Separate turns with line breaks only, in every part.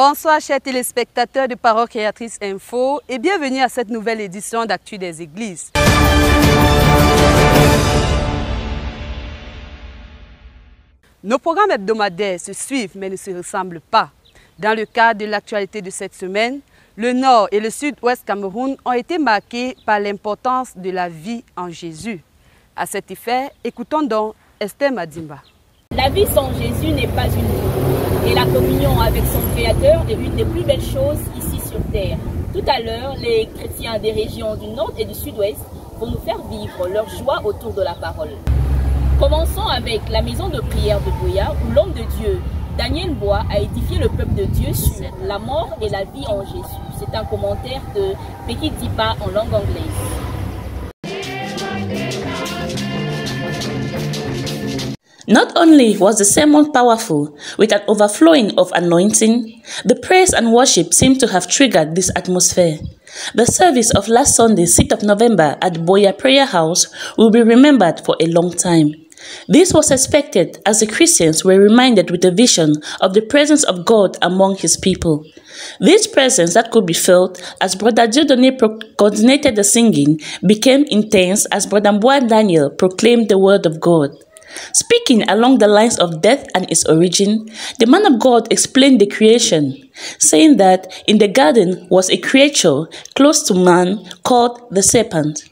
Bonsoir chers téléspectateurs de Parole Créatrice Info et bienvenue à cette nouvelle édition d'Actu des Églises. Nos programmes hebdomadaires se suivent mais ne se ressemblent pas. Dans le cadre de l'actualité de cette semaine, le Nord et le Sud-Ouest Cameroun ont été marqués par l'importance de la vie en Jésus. À cet effet, écoutons donc Esther Madimba.
La vie sans Jésus n'est pas une vie. Et la communion avec son Créateur est une des plus belles choses ici sur Terre. Tout à l'heure, les chrétiens des régions du Nord et du Sud-Ouest vont nous faire vivre leur joie autour de la parole. Commençons avec la maison de prière de Boya où l'homme de Dieu, Daniel Bois, a édifié le peuple de Dieu sur la mort et la vie en Jésus. C'est un commentaire de Becky Dipa en langue anglaise.
Not only was the sermon powerful, with an overflowing of anointing, the praise and worship seemed to have triggered this atmosphere. The service of last Sunday, 6th of November at Boya Prayer House will be remembered for a long time. This was expected as the Christians were reminded with a vision of the presence of God among His people. This presence that could be felt as Brother Dieudonné coordinated the singing became intense as Brother Mbwa Daniel proclaimed the word of God. Speaking along the lines of death and its origin, the man of God explained the creation, saying that in the garden was a creature close to man called the serpent.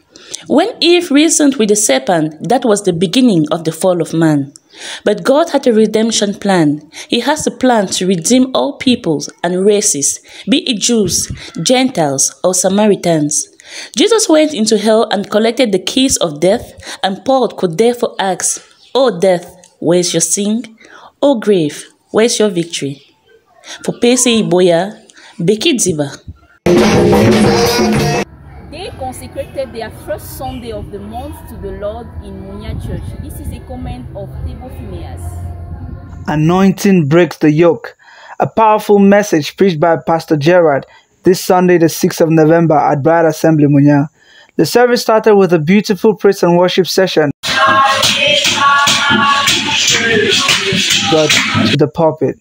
When Eve reasoned with the serpent, that was the beginning of the fall of man. But God had a redemption plan. He has a plan to redeem all peoples and races, be it Jews, Gentiles, or Samaritans. Jesus went into hell and collected the keys of death, and Paul could therefore ask, "O death, where's your sting? O grave, where's your victory?" For PCI Boya, Becky Diba.
They consecrated their first Sunday of the month to the Lord in Munya Church. This is a comment of Tebo Phineas.
Anointing breaks the yoke. A powerful message preached by Pastor Gerard this Sunday, the 6th of November at Bright Assembly Munya. The service started with a beautiful praise and worship session. God to the pulpit.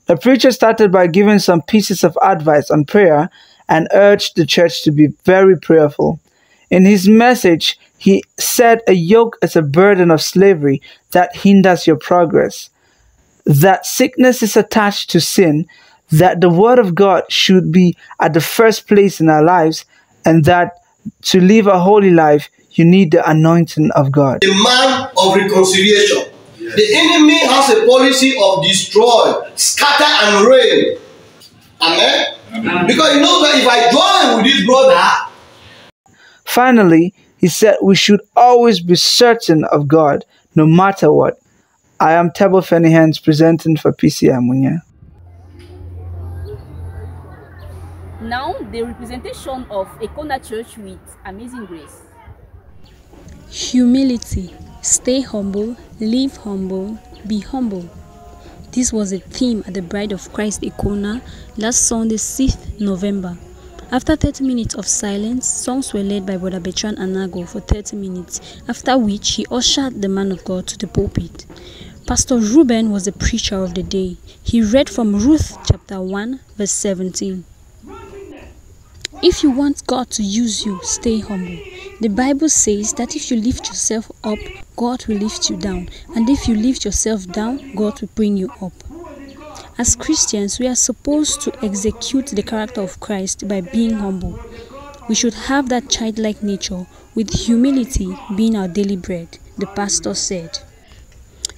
The preacher started by giving some pieces of advice on prayer and urged the church to be very prayerful. In his message, he said a yoke is a burden of slavery that hinders your progress, that sickness is attached to sin, that the word of God should be at the first place in our lives, and that to live a holy life, you need the anointing of God.
A man of reconciliation. Yes. The enemy has a policy of destroy, scatter, and rain. Amen? Amen. Because he knows that if I join with this brother.
Finally, he said we should always be certain of God, no matter what. I am Tebo Fenihans presenting for PCI Munya.
Now, the representation of Ekona Church with Amazing Grace.
Humility. Stay humble, live humble, be humble. This was a theme at the Bride of Christ Ekona last Sunday, 6th November. After 30 minutes of silence, songs were led by Brother Bertrand Anago for 30 minutes, after which he ushered the man of God to the pulpit. Pastor Ruben was the preacher of the day. He read from Ruth chapter 1, verse 17. If you want God to use you, stay humble. The Bible says that if you lift yourself up, God will lift you down. And if you lift yourself down, God will bring you up. As Christians, we are supposed to execute the character of Christ by being humble. We should have that childlike nature, with humility being our daily bread, the pastor said.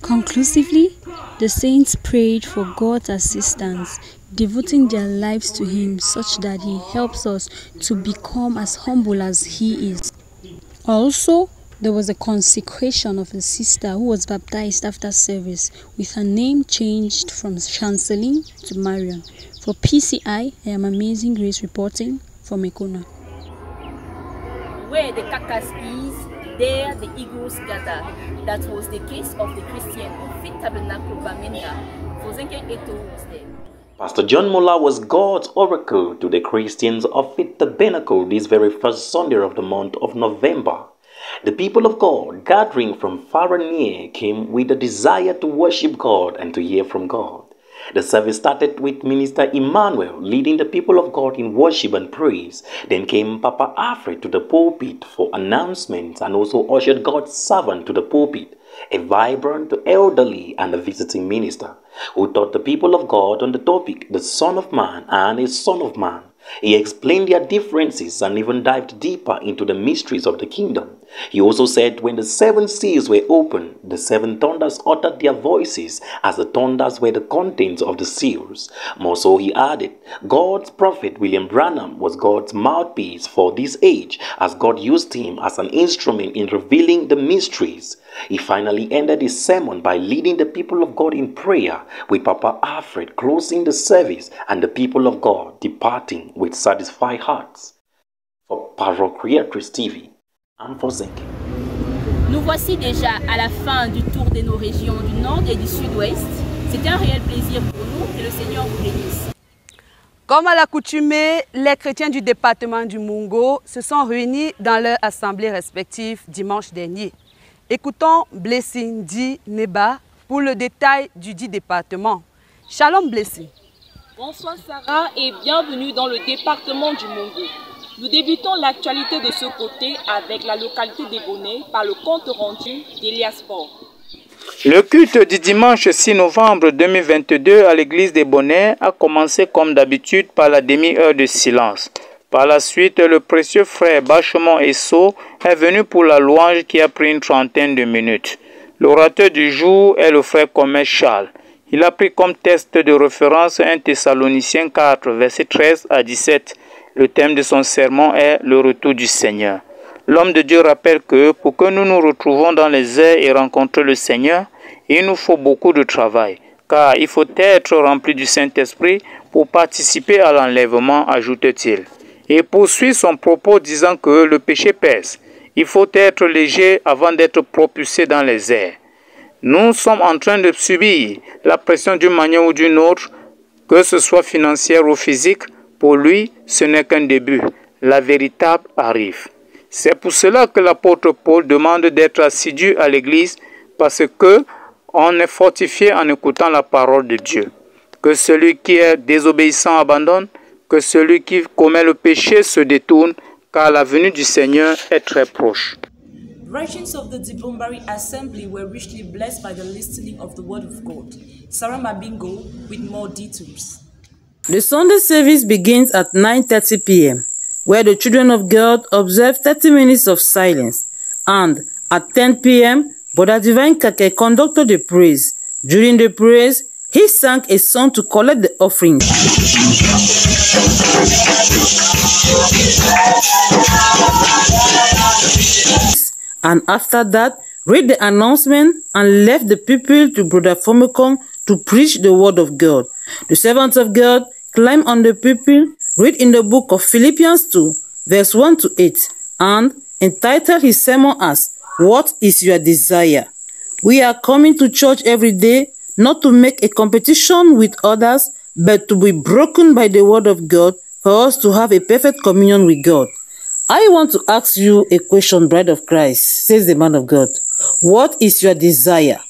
Conclusively, the saints prayed for God's assistance, devoting their lives to Him such that He helps us to become as humble as He is. Also, there was a consecration of a sister who was baptized after service, with her name changed from Chanceline to Marion. For PCI, I am Amazing Grace reporting from Ekona.
Where the carcass is, there the eagles gather. That was the case of the Christian of Faith Tabernacle Bamenda. Fozenke Eto was there.
Pastor John Mola was God's oracle to the Christians of Faith Tabernacle this very first Sunday of the month of November. The people of God, gathering from far and near, came with a desire to worship God and to hear from God. The service started with Minister Emmanuel leading the people of God in worship and praise. Then came Papa Alfred to the pulpit for announcements and also ushered God's servant to the pulpit, a vibrant, elderly and a visiting minister, who taught the people of God on the topic, the Son of Man and a Son of Man. He explained their differences and even dived deeper into the mysteries of the kingdom. He also said when the 7 seals were opened, the 7 thunders uttered their voices as the thunders were the contents of the seals. More so, he added, God's prophet William Branham was God's mouthpiece for this age, as God used him as an instrument in revealing the mysteries. He finally ended his sermon by leading the people of God in prayer, with Papa Alfred closing the service and the people of God departing with satisfied hearts. For Parochiatrice TV, I'm Fosenke.
Nous voici déjà à la fin du tour de nos régions du Nord et du Sud-Ouest. C'est un réel plaisir pour nous. Que le Seigneur vous bénisse.
Comme à l'accoutumée, les chrétiens du département du Mungo se sont réunis dans leurs assemblées respectives dimanche dernier. Écoutons Blessing Di Neba pour le détail du dit département. Shalom Blessing.
Bonsoir Sarah et bienvenue dans le département du Mungo. Nous débutons l'actualité de ce côté avec la localité des Bonnets par le compte rendu d'Elias Fort.
Le culte du dimanche 6 novembre 2022 à l'église des Bonnets a commencé comme d'habitude par la demi-heure de silence. Par la suite, le précieux frère Bachemont Esso est venu pour la louange qui a pris une trentaine de minutes. L'orateur du jour est le frère Commet Charles. Il a pris comme texte de référence 1 Thessaloniciens 4, versets 13 à 17. Le thème de son sermon est le retour du Seigneur. L'homme de Dieu rappelle que pour que nous nous retrouvons dans les airs et rencontrer le Seigneur, il nous faut beaucoup de travail, car il faut être rempli du Saint-Esprit pour participer à l'enlèvement, ajoute-t-il. Il poursuit son propos disant que le péché pèse. Il faut être léger avant d'être propulsé dans les airs. Nous sommes en train de subir la pression d'une manière ou d'une autre, que ce soit financière ou physique. Pour lui, ce n'est qu'un début. La véritable arrive. C'est pour cela que l'apôtre Paul demande d'être assidu à l'église, parce que on est fortifié en écoutant la parole de Dieu. Que celui qui est désobéissant abandonne, que celui qui commet le péché se détourne, car la venue du Seigneur est très proche.
Virgins of the Dibombari Assembly were richly blessed by the listening of the Word of God. Sarah Mabingo with more details.
The Sunday service begins at 9:30 p.m., where the children of God observe 30 minutes of silence. And at 10 p.m., Brother Divine Kake conducted the praise. During the praise, he sang a song to collect the offerings. And after that, read the announcement and left the people to Brother Fomekong to preach the word of God. The servants of God climbed on the people, read in the book of Philippians 2, verse 1 to 8, and entitled his sermon as, "What is your desire?" We are coming to church every day, not to make a competition with others, but to be broken by the word of God for us to have a perfect communion with God. I want to ask you a question, bride of Christ, says the man of God. What is your desire?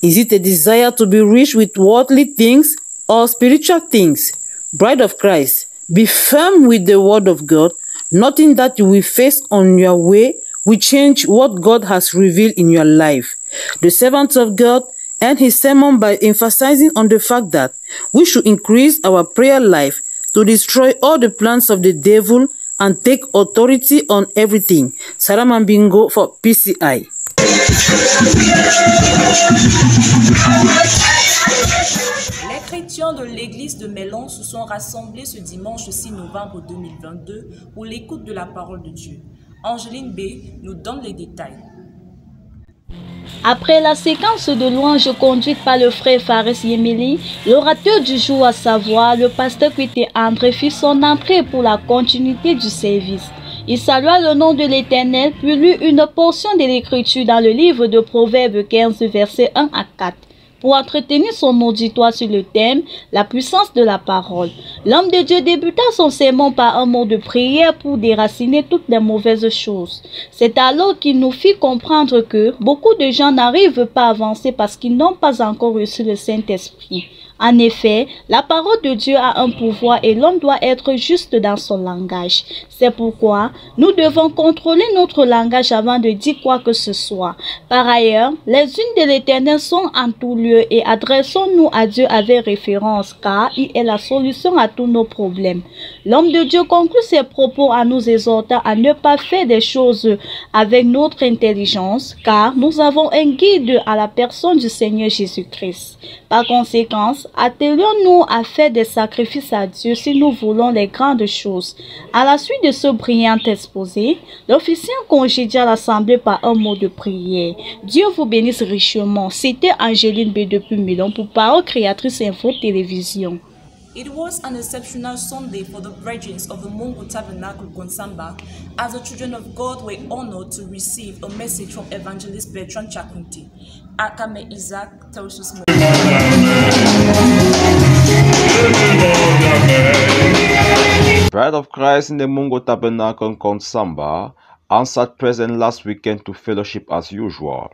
Is it a desire to be rich with worldly things or spiritual things? Bride of Christ, be firm with the word of God. Nothing that you will face on your way will change what God has revealed in your life. The servant of God end his sermon by emphasizing on the fact that we should increase our prayer life to destroy all the plans of the devil and take authority on everything. Sarah Mabingo for PCI.
Les chrétiens de l'église de Mélan se sont rassemblés ce dimanche 6 novembre 2022 pour l'écoute de la parole de Dieu. Angeline B. nous donne les détails.
Après la séquence de louanges conduite par le frère Fares Yemeli, l'orateur du jour, à savoir le pasteur Kwite André, fit son entrée pour la continuité du service. Il salua le nom de l'Éternel, puis lut une portion de l'Écriture dans le livre de Proverbes 15, versets 1 à 4. Pour entretenir son auditoire sur le thème « La puissance de la parole ». L'homme de Dieu débuta son sermon par un mot de prière pour déraciner toutes les mauvaises choses. C'est alors qu'il nous fit comprendre que beaucoup de gens n'arrivent pas à avancer parce qu'ils n'ont pas encore reçu le Saint-Esprit. En effet, la parole de Dieu a un pouvoir et l'homme doit être juste dans son langage. C'est pourquoi nous devons contrôler notre langage avant de dire quoi que ce soit. Par ailleurs, les unes de l'Éternel sont en tout lieu et adressons-nous à Dieu avec référence, car il est la solution à tous nos problèmes. L'homme de Dieu conclut ses propos en nous exhortant à ne pas faire des choses avec notre intelligence, car nous avons un guide à la personne du Seigneur Jésus-Christ. Par conséquent, attelons-nous à faire des sacrifices à Dieu si nous voulons les grandes choses. À la suite de ce brillant exposé, l'officiant congédia l'assemblée par un mot de prière. Dieu vous bénisse richement. C'était Angéline B. depuis Milan pour Parole Créatrice Info Télévision.
It was an exceptional Sunday for the virgins of the Mungu Tabernacle Konsamba, as the children of God were honored to receive a message from Evangelist Bertrand Chakunti. Akame Isaac tells us more.
Bride of Christ in the Mungu Tabernacle Konsamba answered present last weekend to fellowship as usual.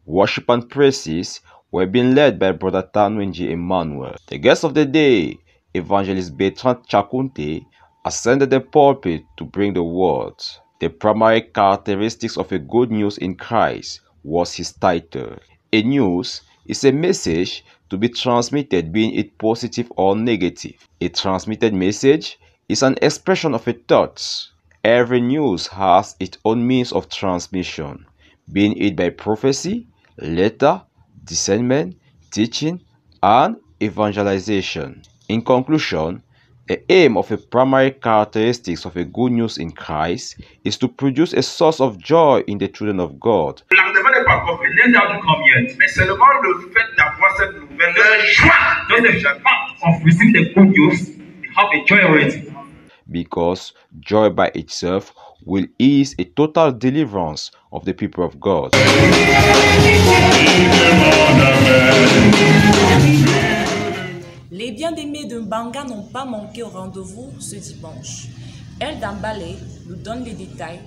Worship and praises were being led by Brother Tanwenji Emmanuel. The guest of the day, Evangelist Bertrand Chakunti, ascended the pulpit to bring the word. The primary characteristics of a good news in Christ was his title. A news is a message to be transmitted, being it positive or negative. A transmitted message is an expression of a thought. Every news has its own means of transmission, being it by prophecy, letter, discernment, teaching, and evangelization. In conclusion, the aim of a primary characteristic of a good news in Christ is to produce a source of joy in the children of God.
L'engagement n'est pas encore fait, les heures du combien, mais seulement le fait d'avoir cette nouvelle, le joie, the joy of receiving the good news, have a joy already.
Because joy by itself will ease a total deliverance of the people of God.
Les bien-aimés de Mbanga n'ont pas manqué au rendez-vous ce dimanche. Elle d'Ambalé nous donne les détails.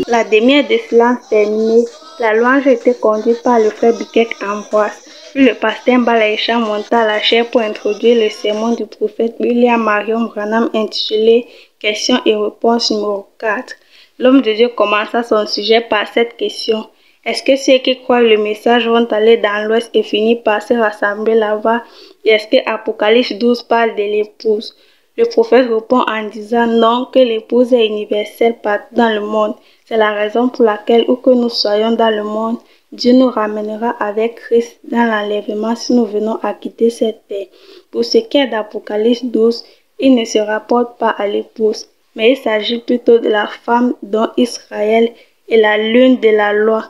La demi-heure de silence terminée, la louange a été conduite par le frère Bikek Ambroise. Puis le pasteur Mbalaïcha monta à la chaire pour introduire le sermon du prophète William Marion Branham intitulé Questions et réponses numéro 4. L'homme de Dieu commença son sujet par cette question. Est-ce que ceux qui croient le message vont aller dans l'ouest et finir par se rassembler là-bas? Et est-ce que Apocalypse 12 parle de l'épouse? Le prophète répond en disant non, que l'épouse est universelle partout dans le monde. C'est la raison pour laquelle, où que nous soyons dans le monde, Dieu nous ramènera avec Christ dans l'enlèvement si nous venons à quitter cette terre. Pour ce qui est d'Apocalypse 12, il ne se rapporte pas à l'épouse, mais il s'agit plutôt de la femme dont Israël est la lune de la loi.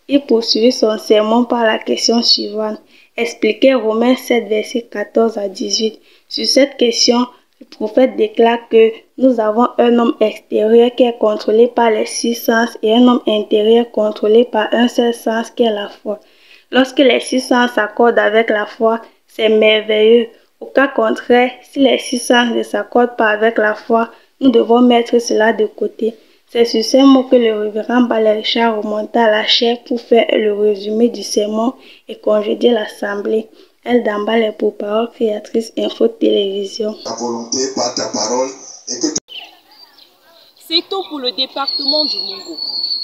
Il poursuit son sermon par la question suivante. Expliquez Romains 7, versets 14 à 18. Sur cette question, le prophète déclare que nous avons un homme extérieur qui est contrôlé par les 6 sens et un homme intérieur contrôlé par un seul sens qui est la foi. Lorsque les 6 sens s'accordent avec la foi, c'est merveilleux. Au cas contraire, si les 6 sens ne s'accordent pas avec la foi, nous devons mettre cela de côté. C'est sur ces mots que le révérend Mbalaïcha remonta à la chaire pour faire le résumé du sermon et congédier l'assemblée. Elle d'emballe pour Parole Créatrice Info Télévision.
Ta volonté par ta parole et que
C'est tout pour le département du Mungu.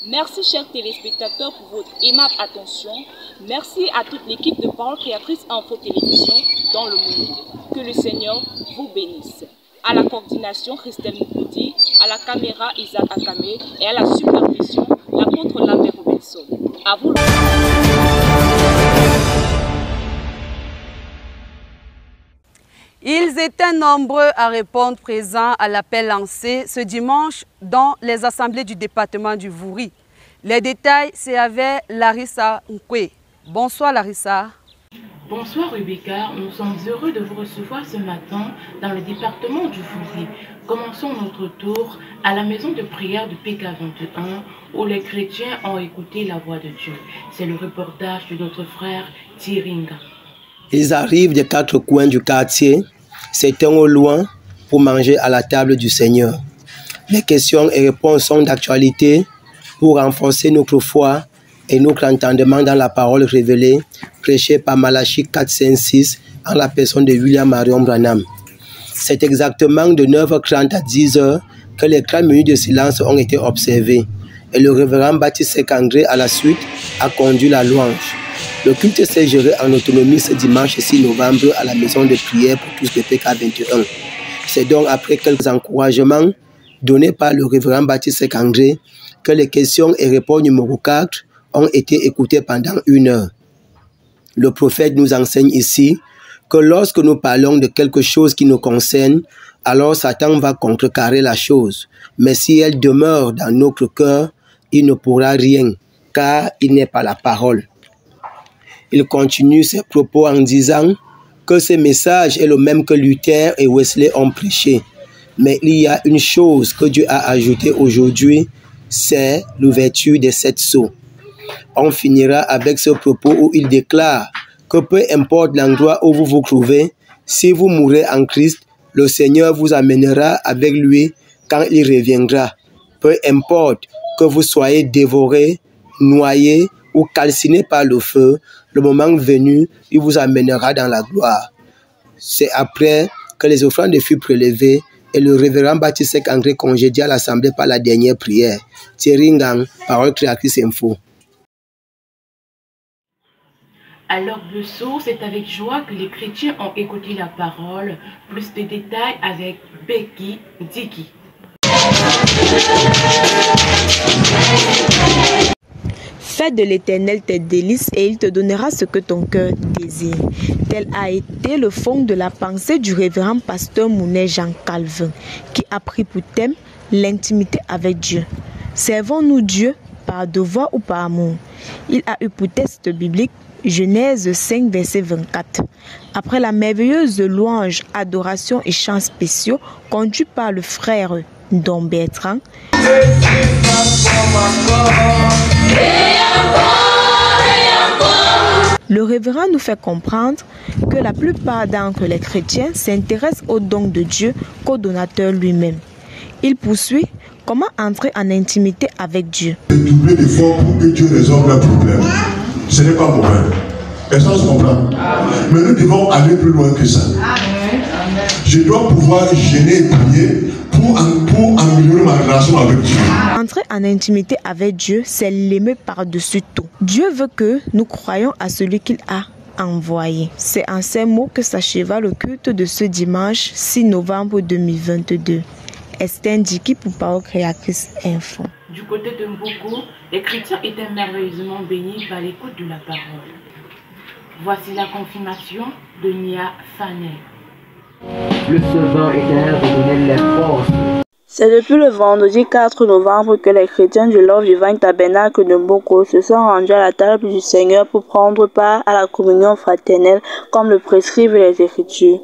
Merci chers téléspectateurs pour votre aimable attention. Merci à toute l'équipe de Parole Créatrice Info Télévision dans le Mungu. Que le Seigneur vous bénisse. À la coordination, Christelle Moukoudi, à la caméra, Isaac Akame et à la supervision, l'apôtre Lambert Robinson. À vous.
Ils étaient nombreux à répondre présents à l'appel lancé ce dimanche dans les assemblées du département du Vouri. Les détails, c'est avec Larissa Nkwe. Bonsoir Larissa.
Bonsoir Rebecca, nous sommes heureux de vous recevoir ce matin dans le département du Vouri. Commençons notre tour à la maison de prière de PK21 où les chrétiens ont écouté la voix de Dieu. C'est le reportage de notre frère Tiringa.
Ils arrivent des 4 coins du quartier, certains au loin, pour manger à la table du Seigneur. Les questions et réponses sont d'actualité pour renforcer notre foi et notre entendement dans la parole révélée, prêchée par Malachie 4, 5, 6, en la personne de William Marion Branham. C'est exactement de 9h30 à 10h que les 30 minutes de silence ont été observées, et le révérend Baptiste Sek-André, à la suite, a conduit la louange. Le culte s'est géré en autonomie ce dimanche 6 novembre à la maison de prière pour tous de PK21. C'est donc après quelques encouragements donnés par le révérend Baptiste Sek-André que les questions et réponses numéro 4 ont été écoutées pendant 1 heure. Le prophète nous enseigne ici que lorsque nous parlons de quelque chose qui nous concerne, alors Satan va contrecarrer la chose. Mais si elle demeure dans notre cœur, il ne pourra rien, car il n'est pas la parole. Il continue ses propos en disant que ce message est le même que Luther et Wesley ont prêché. Mais il y a une chose que Dieu a ajoutée aujourd'hui, c'est l'ouverture des 7 sceaux. On finira avec ce propos où il déclare que peu importe l'endroit où vous vous trouvez, si vous mourrez en Christ, le Seigneur vous amènera avec lui quand il reviendra. Peu importe que vous soyez dévorés, noyés ou calcinés par le feu, le moment venu, il vous amènera dans la gloire. C'est après que les offrandes furent prélevées et le révérend Baptiste Sek-André congédia l'assemblée par la dernière prière. Thierry Ngang, Parole Créatrice Info.
À l'heure de Sceaux, c'est avec joie que les chrétiens ont écouté la parole. Plus de détails avec Becky Diki.
Fais de l'Éternel tes délices et il te donnera ce que ton cœur désire. Tel a été le fond de la pensée du révérend pasteur Mounet Jean Calvin, qui a pris pour thème l'intimité avec Dieu. Servons-nous Dieu par devoir ou par amour? Il a eu pour texte biblique Genèse 5, verset 24. Après la merveilleuse louange, adoration et chants spéciaux conduits par le frère Don Bertrand, le révérend nous fait comprendre que la plupart d'entre les chrétiens s'intéressent aux dons de Dieu qu'au donateur lui-même. Il poursuit: comment entrer en intimité avec Dieu?
Doubler d'efforts pour que Dieu résolve leurs problèmes. Ce n'est pas mauvais. Est-ce qu'on se comprend? Mais nous devons aller plus loin que ça. Je dois pouvoir gêner et prier pour améliorer ma relation avec Dieu.
Entrer en intimité avec Dieu, c'est l'aimer par-dessus tout. Dieu veut que nous croyions à celui qu'il a envoyé. C'est en ces mots que s'acheva le culte de ce dimanche 6 novembre 2022. Esther Ndiki pour Parole Créatrice Info.
Du côté de Mboko, les chrétiens étaient merveilleusement bénis par l'écoute de la parole. Voici la confirmation de Nia Fanel.
Le Sauveur éternel vous donne les forces.
C'est depuis le vendredi 4 novembre que les chrétiens du Love Divine Tabernacle de Mboko se sont rendus à la table du Seigneur pour prendre part à la communion fraternelle comme le prescrivent les Écritures.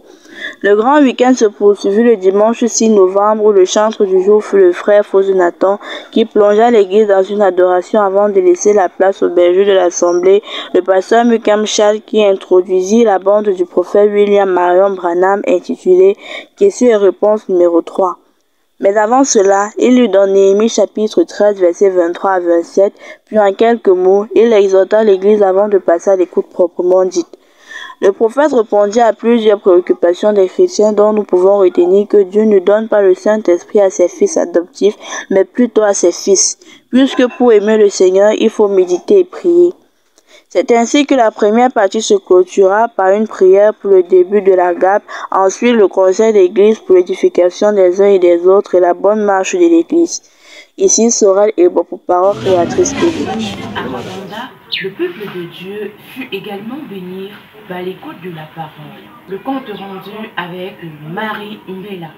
Le grand week-end se poursuivit le dimanche 6 novembre où le chantre du jour fut le frère Faux Nathan qui plongea l'église dans une adoration avant de laisser la place au berger de l'assemblée, le pasteur Mukam Chad qui introduisit la bande du prophète William Marion Branham intitulée Questions et réponses numéro 3. Mais avant cela, il lui donne Néhémie chapitre 13 versets 23 à 27, puis en quelques mots, il exhorta l'église avant de passer à l'écoute proprement dite. Le prophète répondit à plusieurs préoccupations des chrétiens dont nous pouvons retenir que Dieu ne donne pas le Saint-Esprit à ses fils adoptifs, mais plutôt à ses fils, puisque pour aimer le Seigneur, il faut méditer et prier. C'est ainsi que la première partie se clôtura par une prière pour le début de la GAP, ensuite le conseil d'église pour l'édification des uns et des autres et la bonne marche de l'église. Ici, Sorel et Bob pour Parole Créatrice TV.
À Rwanda, le peuple de Dieu fut également béni par l'écoute de la parole. Le compte rendu avec Marie Mbela.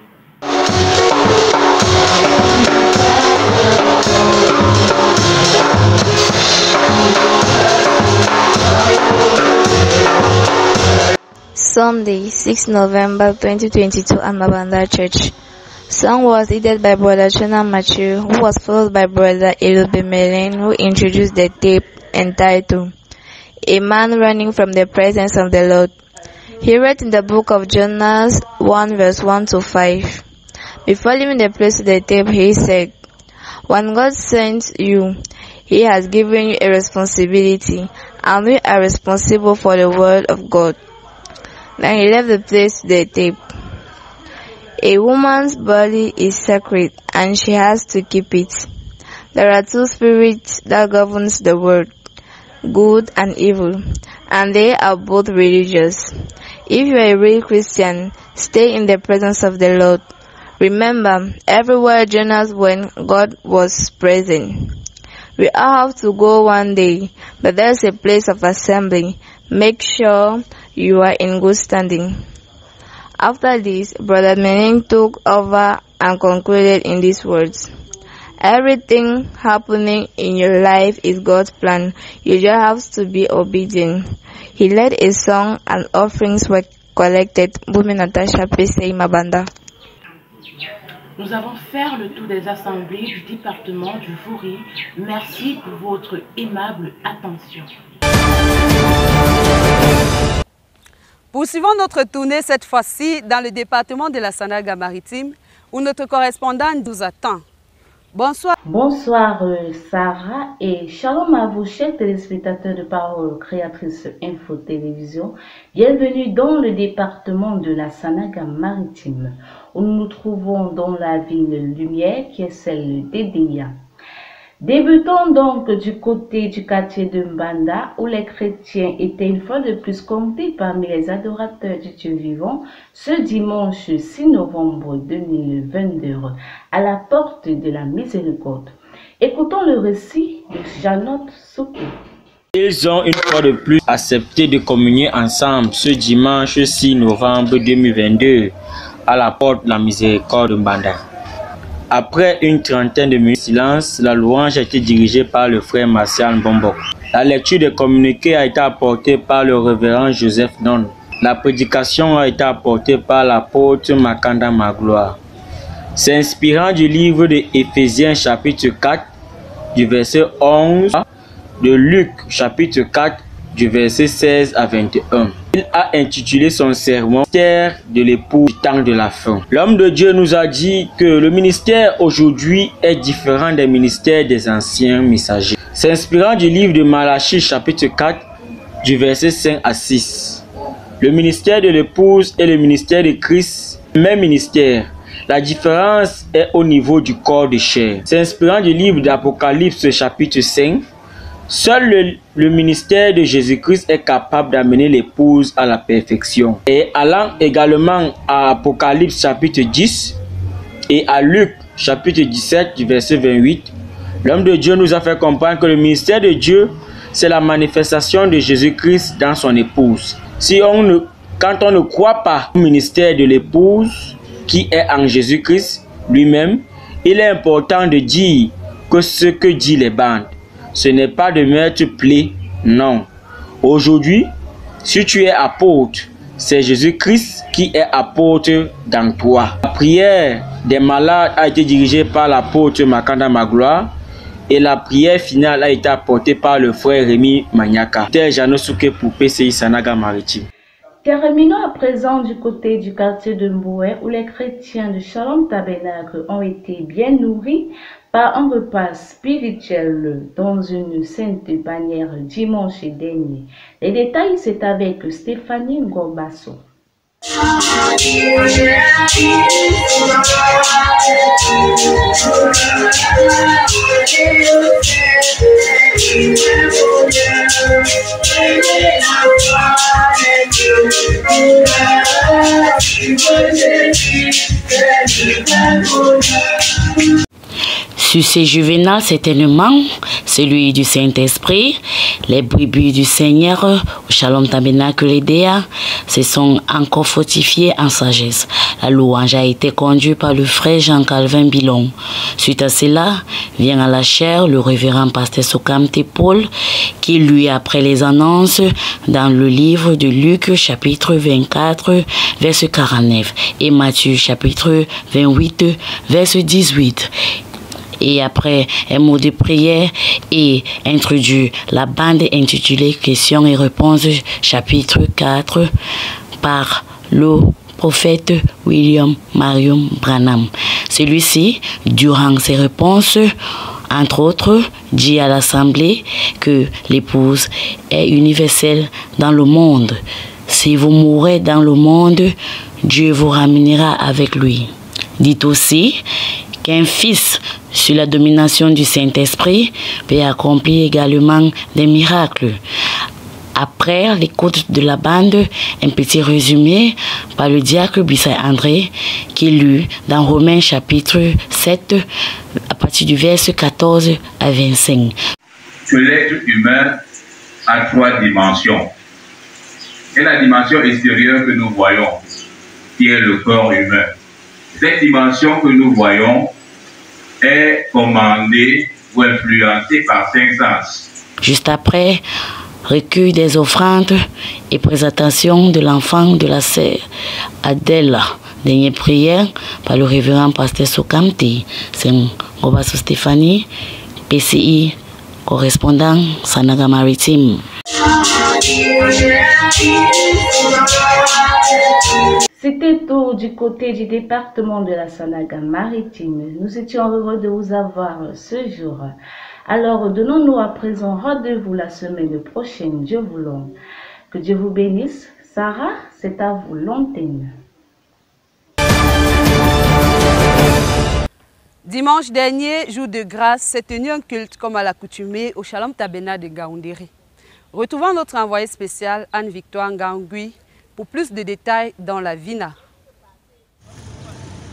Sunday, 6 November 2022 at Mabanda Church. Song was led by Brother Chona Matthew, who was followed by Brother Elube Melin, who introduced the tape entitled A Man Running from the Presence of the Lord. He read in the book of Jonas 1 verse 1 to 5. Before leaving the place of the tape, he said, when God sends you, He has given you a responsibility, and we are responsible for the word of God. Then he left the place to the tape. A woman's body is sacred, and she has to keep it. There are two spirits that governs the world, good and evil, and they are both religious. If you are a real Christian, stay in the presence of the Lord. Remember, everywhere Jonas went, God was present. We all have to go one day, but there's a place of assembly. Make sure you are in good standing. After this, Brother Meneng took over and concluded in these words. Everything happening in your life is God's plan. You just have to be obedient. He led a song and offerings were collected. Women Natasha Pesei Mabanda.
Nous avons fait le tour des assemblées du département du Vouri. Merci pour votre aimable attention.
Poursuivons notre tournée cette fois-ci dans le département de la Sanaga-Maritime où notre correspondant nous attend. Bonsoir.
Bonsoir Sarah et shalom à vous chers téléspectateurs de Parole Créatrice Info Télévision. Bienvenue dans le département de la Sanaga-Maritime où nous nous trouvons dans la ville lumière qui est celle d'Edéa. Débutons donc du côté du quartier de Mbanda où les chrétiens étaient une fois de plus comptés parmi les adorateurs du Dieu vivant ce dimanche 6 novembre 2022 à la porte de la miséricorde. Écoutons le récit de Janot Souké.
Ils ont une fois de plus accepté de communier ensemble ce dimanche 6 novembre 2022 à la porte de la miséricorde de Mbanda. Après une trentaine de minutes de silence, la louange a été dirigée par le frère Martial Bombok. La lecture des communiqués a été apportée par le révérend Joseph Non. La prédication a été apportée par l'apôtre Makanda Magloire. S'inspirant du livre de Éphésiens chapitre 4, du verset 11, de Luc chapitre 4, du verset 16 à 21. Il a intitulé son sermon « Mystère de l'époux du temps de la fin ». L'homme de Dieu nous a dit que le ministère aujourd'hui est différent des ministères des anciens messagers. S'inspirant du livre de Malachie chapitre 4, du verset 5 à 6. Le ministère de l'épouse et le ministère de Christ, même ministère. La différence est au niveau du corps de chair. S'inspirant du livre d'Apocalypse chapitre 5, seul le ministère de Jésus-Christ est capable d'amener l'épouse à la perfection. Et allant également à Apocalypse chapitre 10 et à Luc chapitre 17 du verset 28, l'homme de Dieu nous a fait comprendre que le ministère de Dieu, c'est la manifestation de Jésus-Christ dans son épouse. Quand on ne croit pas au ministère de l'épouse qui est en Jésus-Christ lui-même, il est important de dire que ce que disent les bandes, ce n'est pas de mettre plaie, non. Aujourd'hui, si tu es apôtre, c'est Jésus-Christ qui est apôtre dans toi. La prière des malades a été dirigée par l'apôtre Makanda Magloire et la prière finale a été apportée par le frère Rémi Maniaka. Tel Janosouke pour PCI Sanaga-Maritime.
Terminons à présent du côté du quartier de Mboué où les chrétiens de Shalom Tabernacle ont été bien nourris par un repas spirituel dans une sainte bannière dimanche dernier. Les détails, c'est avec Stéphanie Gorbasso.
Sur ces juvénales certainement, celui du Saint-Esprit, les brebis du Seigneur, au Shalom Tabernacle Edéa, se sont encore fortifiés en sagesse. La louange a été conduite par le frère Jean-Calvin Bilon. Suite à cela, vient à la chaire le révérend pasteur Sokamte Paul, qui lui après les annonces dans le livre de Luc chapitre 24, verset 49 et Matthieu chapitre 28, verset 18. Et après un mot de prière et introduit la bande intitulée Questions et réponses chapitre 4 par le prophète William Marion Branham. Celui-ci, durant ses réponses, Entre autres, dit à l'Assemblée que l'épouse est universelle dans le monde. Si vous mourrez dans le monde, Dieu vous ramènera avec lui. Dit aussi qu'un fils sous la domination du Saint-Esprit peut accomplir également des miracles. Après l'écoute de la bande, un petit résumé par le diacre Bissay André qui lut dans Romains chapitre 7 à partir du verset 14 à 25.
Que l'être humain a 3 dimensions. Et la dimension extérieure que nous voyons, qui est le corps humain. Cette dimension que nous voyons est commandée ou influencée par 5 sens.
Juste après, recueil des offrandes et présentation de l'enfant de la sœur Adèle. Dernière prière par le révérend pasteur Sokamti. C'est Robasso Stéphanie, PCI, correspondant Sanaga Maritime.
C'était tout du côté du département de la Sanaga Maritime. Nous étions heureux de vous avoir ce jour. Alors, donnons-nous à présent rendez-vous la semaine prochaine, Dieu voulant. Que Dieu vous bénisse. Sarah, c'est à vous l'antenne.
Dimanche dernier, jour de grâce, s'est tenu un culte comme à l'accoutumée au Shalom Tabernacle de Ngaoundéré. Retrouvons notre envoyée spéciale Anne-Victoire Ngaoungui pour plus de détails dans la Vina.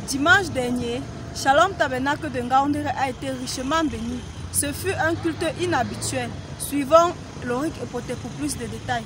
Dimanche dernier, Shalom Tabernacle de Ngaoundéré a été richement béni. Ce fut un culte inhabituel. Suivons Loric et Poté pour plus de détails.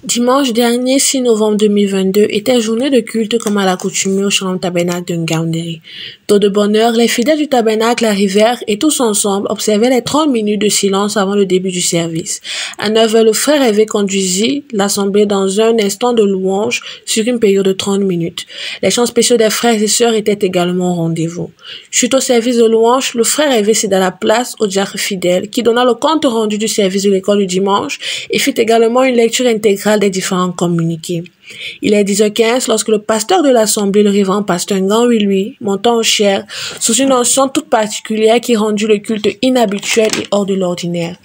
Dimanche dernier, 6 novembre 2022, était journée de culte comme à l'accoutumée au Shalom Tabernacle de Ngaoundéré. Tôt de bonne heure, les fidèles du tabernacle arrivèrent et tous ensemble observaient les 30 minutes de silence avant le début du service. À 9h, le frère Hervé conduisit l'assemblée dans un instant de louange sur une période de 30 minutes. Les chants spéciaux des frères et sœurs étaient également au rendez-vous. Suite au service de louange, le frère Hervé céda la place au diacre fidèle qui donna le compte rendu du service de l'école du dimanche et fit également une lecture intégrale des différents communiqués. Il est 10h15 lorsque le pasteur de l'assemblée, le révérend pasteur Ngaoui, lui, montant en chair, sous une onction toute particulière qui rendit le culte inhabituel et hors de l'ordinaire.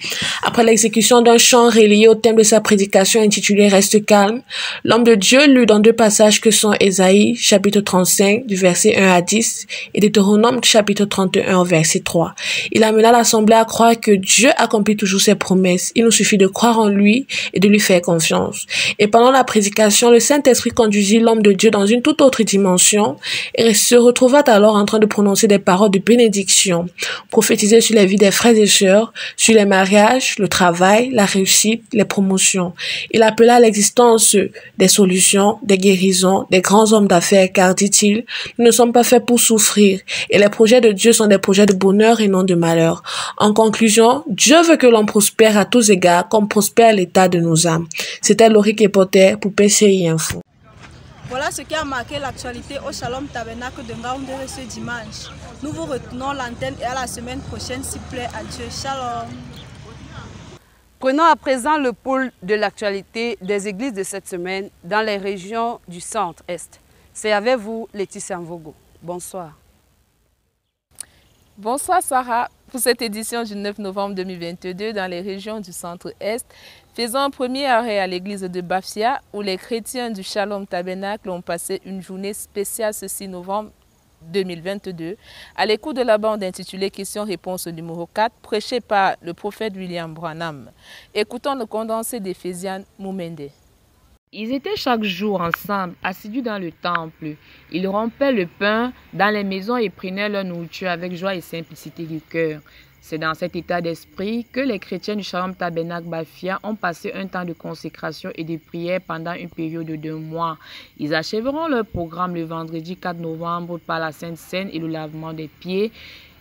Après l'exécution d'un chant relié au thème de sa prédication intitulée Reste calme, l'homme de Dieu lut dans 2 passages que sont Ésaïe, chapitre 35, du verset 1 à 10, et Deutéronome, chapitre 31, au verset 3. Il amena l'assemblée à croire que Dieu accomplit toujours ses promesses. Il nous suffit de croire en lui et de lui faire confiance. Et pendant la prédication, le Saint-Esprit conduisit l'homme de Dieu dans une toute autre dimension et se retrouva alors en train de prononcer des paroles de bénédiction, prophétiser sur la vie des frères et sœurs, sur les mariages, le travail, la réussite, les promotions. Il appela à l'existence des solutions, des guérisons, des grands hommes d'affaires, car, dit-il, nous ne sommes pas faits pour souffrir et les projets de Dieu sont des projets de bonheur et non de malheur. En conclusion, Dieu veut que l'on prospère à tous égards comme prospère l'état de nos âmes. C'était Loric et Poté pour PCI Info.
Voilà ce qui a marqué l'actualité au Shalom Tabernacle de Ngaoundéré ce dimanche. Nous vous retenons l'antenne et à la semaine prochaine, s'il plaît. Adieu. Shalom.
Prenons à présent le pôle de l'actualité des églises de cette semaine dans les régions du centre-est. C'est avec vous, Laetitia Mvogo. Bonsoir.
Bonsoir Sarah. Pour cette édition du 9 novembre 2022 dans les régions du centre-est, faisons un premier arrêt à l'église de Bafia où les chrétiens du Shalom Tabernacle ont passé une journée spéciale ce 6 novembre 2022 à l'écoute de la bande intitulée Question-réponse numéro 4 prêchée par le prophète William Branham. Écoutons le condensé d'Éphésiens Moumende. Ils étaient chaque jour ensemble, assidus dans le temple. Ils rompaient le pain dans les maisons et prenaient leur nourriture avec joie et simplicité du cœur. C'est dans cet état d'esprit que les chrétiens du Shalom Tabernacle Bafia ont passé un temps de consécration et de prière pendant une période de 2 mois. Ils achèveront leur programme le vendredi 4 novembre par la Sainte Seine et le lavement des pieds,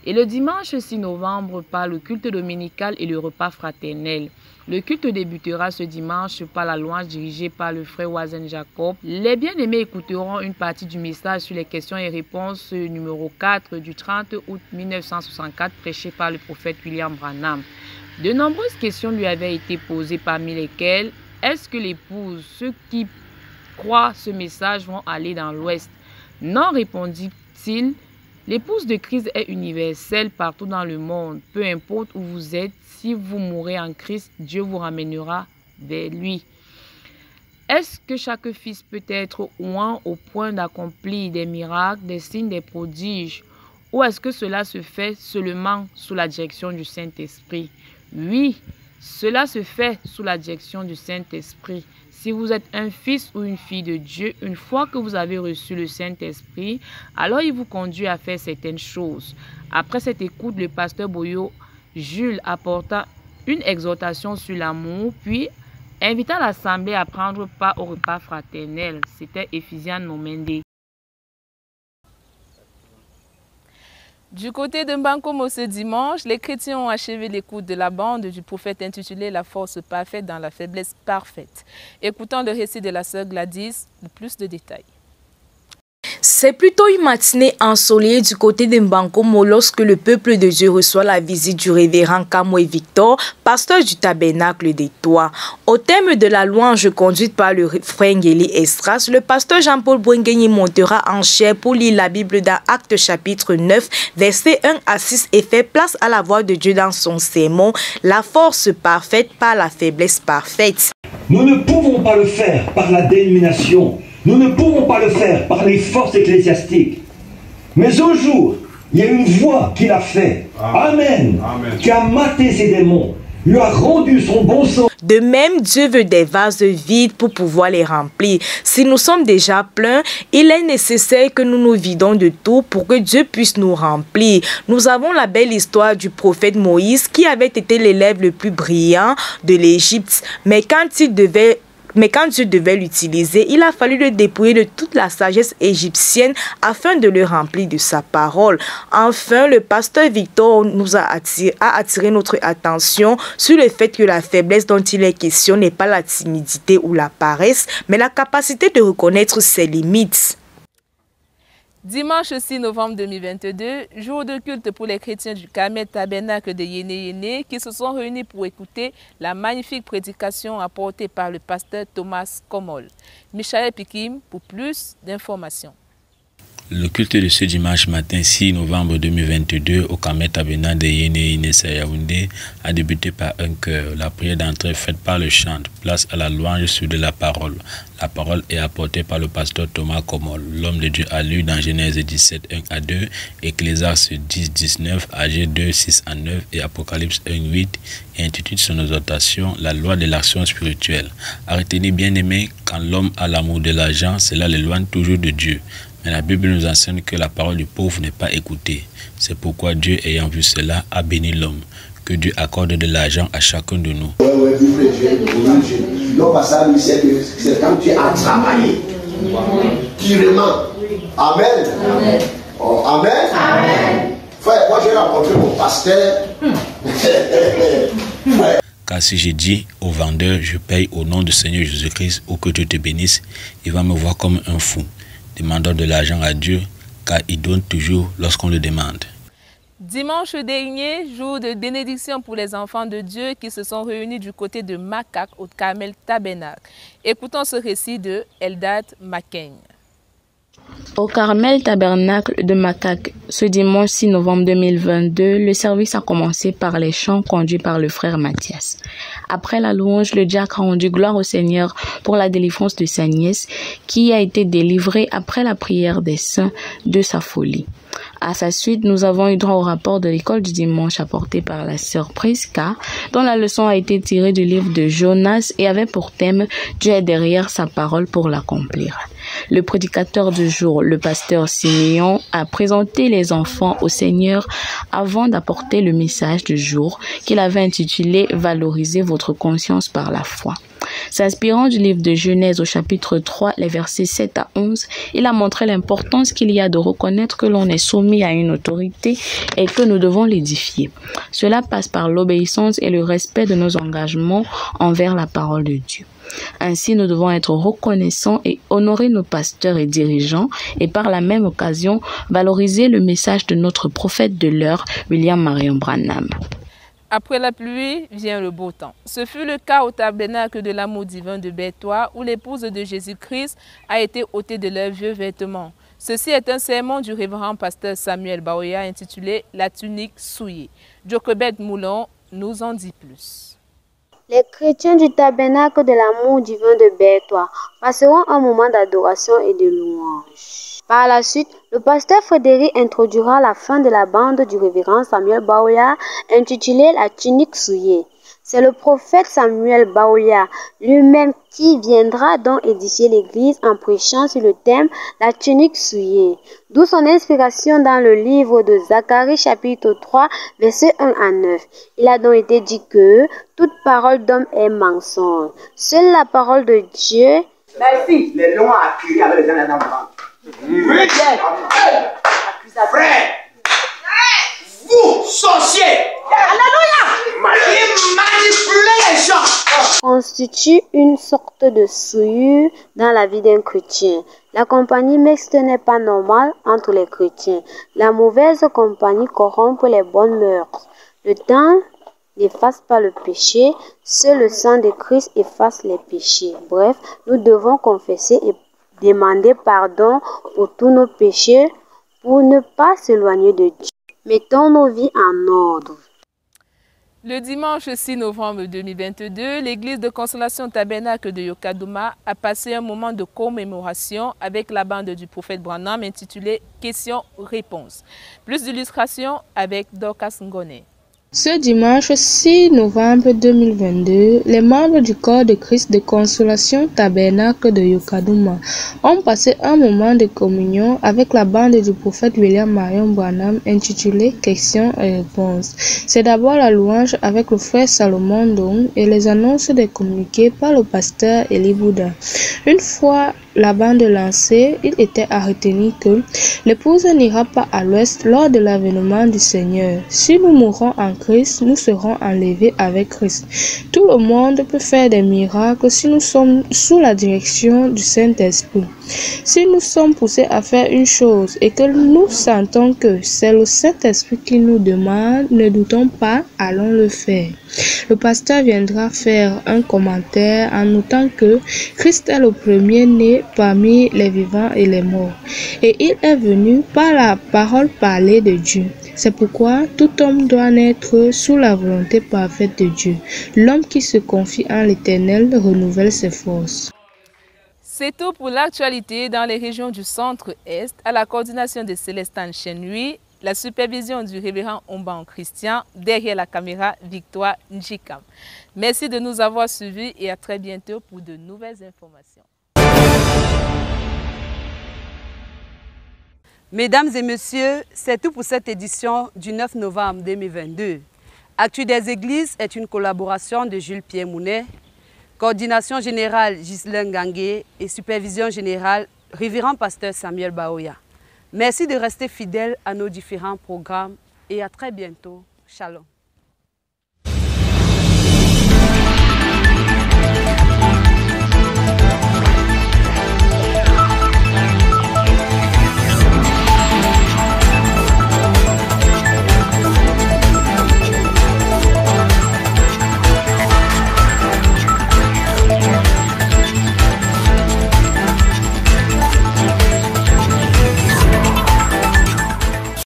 et le dimanche 6 novembre par le culte dominical et le repas fraternel. Le culte débutera ce dimanche par la louange dirigée par le frère Wazen Jacob. Les bien-aimés écouteront une partie du message sur les questions et réponses numéro 4 du 30 août 1964 prêché par le prophète William Branham. De nombreuses questions lui avaient été posées, parmi lesquelles « Est-ce que l'épouse, ceux qui croient ce message vont aller dans l'Ouest ?» Non, répondit-il.
L'épouse de Christ est universelle partout dans le monde. Peu importe où vous êtes, si vous mourrez en Christ, Dieu vous ramènera vers lui. Est-ce que chaque fils peut être oint au point d'accomplir des miracles, des signes, des prodiges? Ou est-ce que cela se fait seulement sous la direction du Saint-Esprit? Oui, cela se fait sous la direction du Saint-Esprit. Si vous êtes un fils ou une fille de Dieu, une fois que vous avez reçu le Saint-Esprit, alors il vous conduit à faire certaines choses. Après cette écoute, le pasteur Boyo Jules apporta une exhortation sur l'amour, puis invita l'assemblée à prendre part au repas fraternel. C'était Ephésiens Nomende.
Du côté de Mbankomo ce dimanche, les chrétiens ont achevé l'écoute de la bande du prophète intitulée « La force parfaite dans la faiblesse parfaite ». Écoutons le récit de la sœur Gladys pour plus de détails.
C'est plutôt une matinée ensoleillée du côté de Mbankomo lorsque le peuple de Dieu reçoit la visite du révérend Kamwe Victor, pasteur du tabernacle des Toits. Au thème de la louange conduite par le frère Ngeli Estras, le pasteur Jean-Paul Bouengeni montera en chair pour lire la Bible dans Actes chapitre 9, versets 1 à 6 et fait place à la voix de Dieu dans son sermon, la force parfaite par la faiblesse parfaite.
Nous ne pouvons pas le faire par la dénomination. Nous ne pouvons pas le faire par les forces ecclésiastiques. Mais un jour, il y a une voix qui l'a fait. Amen. Amen. Qui a maté ses démons, lui a rendu son bon sens.
De même, Dieu veut des vases vides pour pouvoir les remplir. Si nous sommes déjà pleins, il est nécessaire que nous nous vidons de tout pour que Dieu puisse nous remplir. Nous avons la belle histoire du prophète Moïse qui avait été l'élève le plus brillant de l'Égypte. Mais quand Dieu devait l'utiliser, il a fallu le dépouiller de toute la sagesse égyptienne afin de le remplir de sa parole. Enfin, le pasteur Victor nous a attiré notre attention sur le fait que la faiblesse dont il est question n'est pas la timidité ou la paresse, mais la capacité de reconnaître ses limites.
Dimanche 6 novembre 2022, jour de culte pour les chrétiens du Carmel Tabernacle de Yéné qui se sont réunis pour écouter la magnifique prédication apportée par le pasteur Thomas Komol. Michael Pikim pour plus d'informations.
Le culte de ce dimanche matin 6 novembre 2022 au Carmel Tabernacle de Yéné Yaoundé a débuté par un chœur. La prière d'entrée faite par le chant, place à la louange sur de la parole. La parole est apportée par le pasteur Thomas Komol. L'homme de Dieu a lu dans Genèse 17, 1 à 2, Ecclésiaste 10, 19, Agé 2, 6 à 9 et Apocalypse 1, 8 et intitule son exhortation La loi de l'action spirituelle. À retenir, bien aimé, quand l'homme a l'amour de l'argent, cela l'éloigne toujours de Dieu. Mais la Bible nous enseigne que la parole du pauvre n'est pas écoutée. C'est pourquoi Dieu, ayant vu cela, a béni l'homme. Que Dieu accorde de l'argent à chacun de nous.
L'homme, ça, c'est quand tu as travaillé durement. Amen. Amen. Oh, amen. Amen. Frère, moi j'ai rencontré mon pasteur.
Car si j'ai dit au vendeur, je paye au nom du Seigneur Jésus-Christ ou que Dieu te bénisse, il va me voir comme un fou, demandant de l'argent à Dieu, car il donne toujours lorsqu'on le demande.
Dimanche dernier, jour de bénédiction pour les enfants de Dieu qui se sont réunis du côté de Makak au Carmel Tabernacle. Écoutons ce récit de Eldad Makeng.
Au Carmel Tabernacle de Makak, ce dimanche 6 novembre 2022, le service a commencé par les chants conduits par le frère Mathias. Après la louange, le diacre a rendu gloire au Seigneur pour la délivrance de sa nièce qui a été délivrée après la prière des saints de sa folie. À sa suite, nous avons eu droit au rapport de l'école du dimanche apporté par la sœur Priska, dont la leçon a été tirée du livre de Jonas et avait pour thème « Dieu est derrière sa parole pour l'accomplir ». Le prédicateur du jour, le pasteur Siméon, a présenté les enfants au Seigneur avant d'apporter le message du jour qu'il avait intitulé « Valorisez votre conscience par la foi ». S'inspirant du livre de Genèse au chapitre 3, les versets 7 à 11, il a montré l'importance qu'il y a de reconnaître que l'on est soumis à une autorité et que nous devons l'édifier. Cela passe par l'obéissance et le respect de nos engagements envers la parole de Dieu. Ainsi, nous devons être reconnaissants et honorer nos pasteurs et dirigeants et par la même occasion valoriser le message de notre prophète de l'heure, William Marion Branham.
Après la pluie vient le beau temps. Ce fut le cas au tabernacle de l'amour divin de Bétois où l'épouse de Jésus-Christ a été ôtée de leurs vieux vêtements. Ceci est un sermon du révérend pasteur Samuel Baoya intitulé « La tunique souillée ». Jochebed Moulon nous en dit plus.
Les chrétiens du tabernacle de l'amour divin de Berthois passeront un moment d'adoration et de louange. Par la suite, le pasteur Frédéric introduira la fin de la bande du révérend Samuel Baoya intitulée « La tunique souillée ». C'est le prophète Samuel Baoya lui-même qui viendra donc édifier l'église en prêchant sur le thème « La tunique souillée », d'où son inspiration dans le livre de Zacharie chapitre 3 versets 1 à 9. Il a donc été dit que toute parole d'homme est mensonge. Seule la parole de Dieu.
Merci. Les lions à crier avec les gens dans le ventre. Frère, vous, sorciers, manipulez les gens,
constitue une sorte de souillure dans la vie d'un chrétien. La compagnie mixte n'est pas normale entre les chrétiens. La mauvaise compagnie corrompt les bonnes mœurs. Le temps n'efface pas le péché, seul le sang de Christ efface les péchés. Bref, nous devons confesser et demander pardon pour tous nos péchés pour ne pas s'éloigner de Dieu. Mettons nos vies en ordre.
Le dimanche 6 novembre 2022, l'église de Consolation Tabernacle de Yokadouma a passé un moment de commémoration avec la bande du prophète Branham intitulée « Questions-réponses ». Plus d'illustrations avec Dorcas Ngone.
Ce dimanche 6 novembre 2022, les membres du corps de Christ de Consolation Tabernacle de Yokadouma ont passé un moment de communion avec la bande du prophète William Marion Branham intitulée Questions et réponses. C'est d'abord la louange avec le frère Salomon Dong et les annonces des communiqués par le pasteur Eli Bouddha. Une fois la bande lancée, il était à retenir que l'épouse n'ira pas à l'ouest lors de l'avènement du Seigneur. Si nous mourons en Christ, nous serons enlevés avec Christ. Tout le monde peut faire des miracles si nous sommes sous la direction du Saint-Esprit. Si nous sommes poussés à faire une chose et que nous sentons que c'est le Saint-Esprit qui nous demande, ne doutons pas, allons le faire. Le pasteur viendra faire un commentaire en notant que Christ est le premier-né parmi les vivants et les morts, et il est venu par la parole parlée de Dieu. C'est pourquoi tout homme doit naître sous la volonté parfaite de Dieu. L'homme qui se confie en l'Éternel renouvelle ses forces.
C'est tout pour l'actualité dans les régions du centre-est, à la coordination de Célestin Chenui, la supervision du révérend Omban Christian, derrière la caméra Victoire Njikam. Merci de nous avoir suivis et à très bientôt pour de nouvelles informations.
Mesdames et messieurs, c'est tout pour cette édition du 9 novembre 2022. Actu des Églises est une collaboration de Jules Pierre Mounet, coordination générale Ghislain Gangué et supervision générale révérend pasteur Samuel Baoya. Merci de rester fidèles à nos différents programmes et à très bientôt. Shalom.